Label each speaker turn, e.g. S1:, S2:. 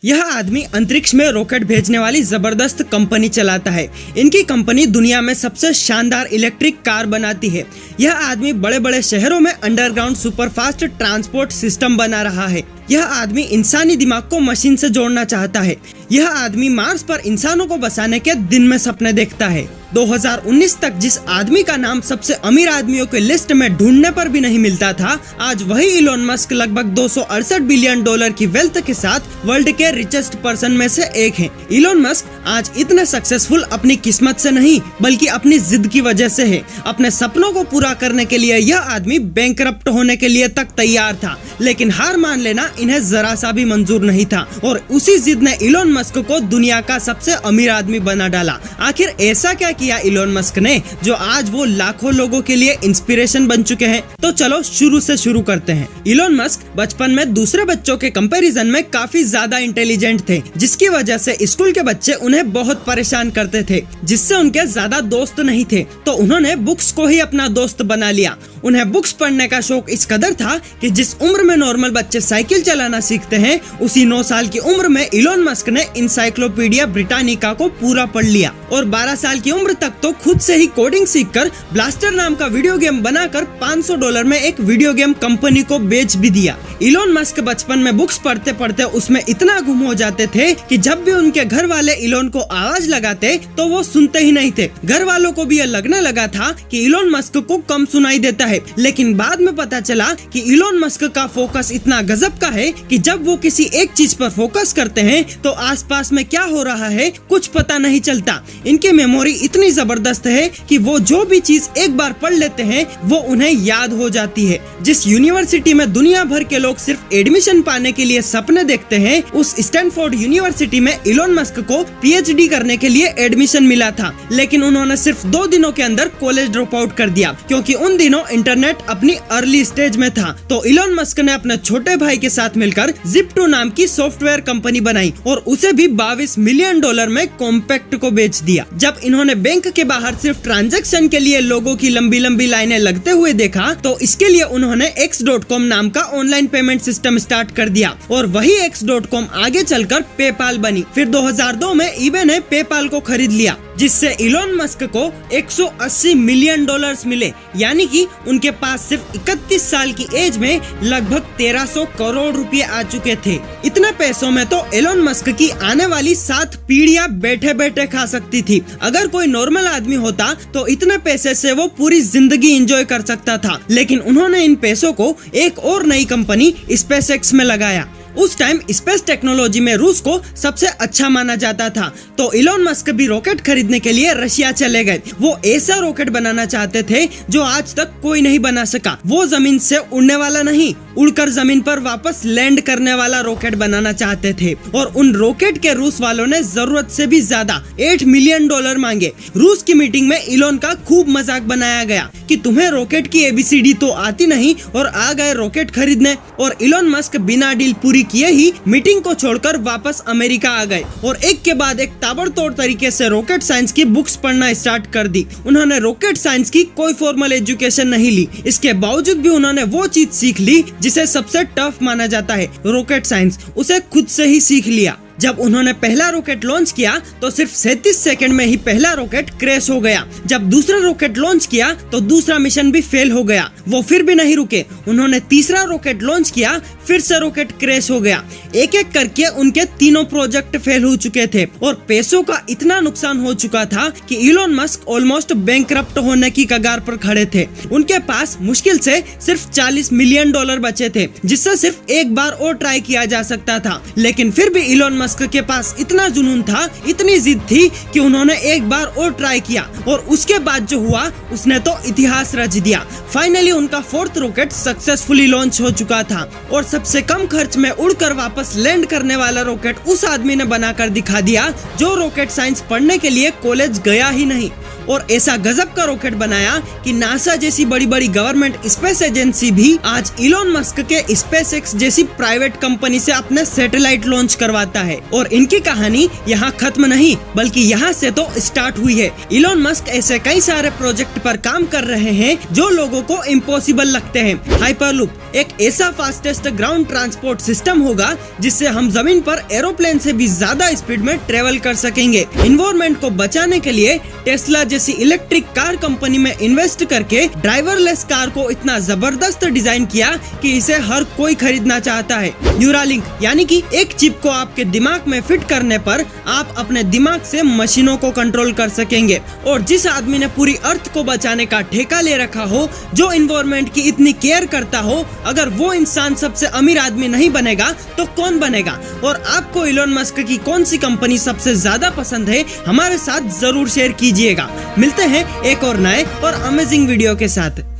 S1: यह आदमी अंतरिक्ष में रॉकेट भेजने वाली जबरदस्त कंपनी चलाता है। इनकी कंपनी दुनिया में सबसे शानदार इलेक्ट्रिक कार बनाती है। यह आदमी बड़े बड़े शहरों में अंडरग्राउंड सुपरफास्ट ट्रांसपोर्ट सिस्टम बना रहा है। यह आदमी इंसानी दिमाग को मशीन से जोड़ना चाहता है। यह आदमी मार्स पर इंसानों को बसाने के दिन में सपने देखता है। 2019 तक जिस आदमी का नाम सबसे अमीर आदमियों के लिस्ट में ढूंढने पर भी नहीं मिलता था, आज वही इलोन मस्क लगभग 268 बिलियन डॉलर की वेल्थ के साथ वर्ल्ड के रिचेस्ट पर्सन में से एक हैं। इलोन मस्क आज इतने सक्सेसफुल अपनी किस्मत से नहीं बल्कि अपनी जिद की वजह से है। अपने सपनों को पूरा करने के लिए यह आदमी बैंकरप्ट होने के लिए तक तैयार था, लेकिन हार मान लेना इन्हें जरा सा भी मंजूर नहीं था और उसी जिद ने इलोन मस्क को दुनिया का सबसे अमीर आदमी बना डाला। आखिर ऐसा क्या किया इलोन मस्क ने जो आज वो लाखों लोगों के लिए इंस्पिरेशन बन चुके हैं? तो चलो शुरू से शुरू करते हैं। इलोन मस्क बचपन में दूसरे बच्चों के कंपैरिजन में काफी ज्यादा इंटेलिजेंट थे, जिसकी वजह से स्कूल के बच्चे उन्हें बहुत परेशान करते थे, जिससे उनके ज्यादा दोस्त नहीं थे। तो उन्होंने बुक्स को ही अपना दोस्त बना लिया। उन्हें बुक्स पढ़ने का शौक इस कदर था कि जिस उम्र में नॉर्मल बच्चे साइकिल चलाना सीखते हैं, उसी 9 साल की उम्र में इलोन मस्क ने इंसाइक्लोपीडिया ब्रिटानिका को पूरा पढ़ लिया और 12 साल की उम्र तक तो खुद से ही कोडिंग सीखकर ब्लास्टर नाम का वीडियो गेम बनाकर $500 में एक वीडियो गेम कंपनी को बेच भी दिया। इलोन मस्क बचपन में बुक्स पढ़ते पढ़ते उसमें इतना गुम हो जाते थे कि जब भी उनके घर वाले इलोन को आवाज लगाते तो वो सुनते ही नहीं थे। घर वालों को भी यह लगने लगा था कि इलोन मस्क को कम सुनाई देता है, लेकिन बाद में पता चला कि इलोन मस्क का फोकस इतना गजब का है कि जब वो किसी एक चीज पर फोकस करते हैं तो आसपास में क्या हो रहा है कुछ पता नहीं चलता। इनकी मेमोरी इतनी जबरदस्त है कि वो जो भी चीज एक बार पढ़ लेते हैं वो उन्हें याद हो जाती है। जिस यूनिवर्सिटी में दुनिया भर के लोग सिर्फ एडमिशन पाने के लिए सपने देखते हैं, उस स्टैनफोर्ड यूनिवर्सिटी में इलोन मस्क को PhD करने के लिए एडमिशन मिला था, लेकिन उन्होंने सिर्फ 2 दिनों के अंदर कॉलेज ड्रॉप आउट कर दिया क्योंकि उन दिनों इंटरनेट अपनी अर्ली स्टेज में था। तो इलोन मस्क ने अपने छोटे भाई के साथ मिलकर Zip2 नाम की सॉफ्टवेयर कंपनी बनाई और उसे भी $22 मिलियन में कॉम्पैक्ट को बेच दिया। जब इन्होंने बैंक के बाहर सिर्फ ट्रांजैक्शन के लिए लोगों की लंबी लंबी लाइनें लगते हुए देखा तो इसके लिए उन्होंने X.com नाम का ऑनलाइन पेमेंट सिस्टम स्टार्ट कर दिया और वही X.com आगे चलकर पेपाल बनी। फिर 2002 में eBay ने पेपाल को खरीद लिया, जिससे इलोन मस्क को $180 मिलियन मिले, यानी कि उनके पास सिर्फ 31 साल की एज में लगभग 1300 करोड़ रुपए आ चुके थे। इतने पैसों में तो इलोन मस्क की आने वाली 7 पीढ़ियां बैठे बैठे खा सकती थी। अगर कोई नॉर्मल आदमी होता तो इतने पैसे से वो पूरी जिंदगी एंजॉय कर सकता था, लेकिन उन्होंने इन पैसों को एक और नई कंपनी स्पेसएक्स में लगाया। उस टाइम स्पेस टेक्नोलॉजी में रूस को सबसे अच्छा माना जाता था, तो इलोन मस्क भी रॉकेट खरीदने के लिए रशिया चले गए। वो ऐसा रॉकेट बनाना चाहते थे जो आज तक कोई नहीं बना सका। वो जमीन से उड़ने वाला नहीं, उड़कर जमीन पर वापस लैंड करने वाला रॉकेट बनाना चाहते थे और उन रॉकेट के रूस वालों ने जरूरत से भी ज्यादा $8 मिलियन मांगे। रूस की मीटिंग में इलोन का खूब मजाक बनाया गया कि तुम्हें रॉकेट की ABCD तो आती नहीं और आ गए रॉकेट खरीदने। और इलोन मस्क बिना डील पूरी किए ही मीटिंग को छोड़कर वापस अमेरिका आ गए और एक के बाद एक ताबड़तोड़ तरीके से रॉकेट साइंस की बुक्स पढ़ना स्टार्ट कर दी। उन्होंने रॉकेट साइंस की कोई फॉर्मल एजुकेशन नहीं ली, इसके बावजूद भी उन्होंने वो चीज सीख ली जिसे सबसे टफ माना जाता है, रॉकेट साइंस, उसे खुद से ही सीख लिया। जब उन्होंने पहला रॉकेट लॉन्च किया तो सिर्फ 37 सेकंड में ही पहला रॉकेट क्रैश हो गया। जब दूसरा रॉकेट लॉन्च किया तो दूसरा मिशन भी फेल हो गया। वो फिर भी नहीं रुके, उन्होंने तीसरा रॉकेट लॉन्च किया, फिर से रॉकेट क्रैश हो गया। एक एक करके उनके तीनों प्रोजेक्ट फेल हो चुके थे और पैसों का इतना नुकसान हो चुका था कि इलोन मस्क ऑलमोस्ट बैंकरप्ट होने की कगार पर खड़े थे। उनके पास मुश्किल से सिर्फ $40 मिलियन बचे थे, जिससे सिर्फ एक बार और ट्राई किया जा सकता था, लेकिन फिर भी इलोन मस्क के पास इतना जुनून था, इतनी जिद थी कि उन्होंने एक बार और ट्राई किया और उसके बाद जो हुआ उसने तो इतिहास रच दिया। फाइनली उनका 4th रॉकेट सक्सेसफुली लॉन्च हो चुका था और सबसे कम खर्च में उड़कर वापस लैंड करने वाला रॉकेट उस आदमी ने बनाकर दिखा दिया जो रॉकेट साइंस पढ़ने के लिए कॉलेज गया ही नहीं। और ऐसा गजब का रॉकेट बनाया कि नासा जैसी बड़ी बड़ी गवर्नमेंट स्पेस एजेंसी भी आज इलोन मस्क के स्पेसएक्स जैसी प्राइवेट कंपनी से अपने सैटेलाइट लॉन्च करवाता है। और इनकी कहानी यहाँ खत्म नहीं, बल्कि यहाँ से तो स्टार्ट हुई है। इलोन मस्क ऐसे कई सारे प्रोजेक्ट पर काम कर रहे हैं जो लोगों को इम्पॉसिबल लगते हैं। हाइपरलूप एक ऐसा फास्टेस्ट ग्राउंड ट्रांसपोर्ट सिस्टम होगा जिससे हम जमीन पर एरोप्लेन से भी ज्यादा स्पीड में ट्रेवल कर सकेंगे। एनवायरनमेंट को बचाने के लिए टेस्ला जैसी इलेक्ट्रिक कार कंपनी में इन्वेस्ट करके ड्राइवरलेस कार को इतना जबरदस्त डिजाइन किया कि इसे हर कोई खरीदना चाहता है। न्यूरालिंक यानी कि एक चिप को आपके दिमाग में फिट करने पर आप अपने दिमाग से मशीनों को कंट्रोल कर सकेंगे। और जिस आदमी ने पूरी अर्थ को बचाने का ठेका ले रखा हो, जो एनवायरनमेंट की इतनी केयर करता हो, अगर वो इंसान सबसे अमीर आदमी नहीं बनेगा तो कौन बनेगा? और आपको इलोन मस्क की कौन सी कंपनी सबसे ज्यादा पसंद है, हमारे साथ जरूर शेयर कीजिएगा। मिलते हैं एक और नए और अमेजिंग वीडियो के साथ।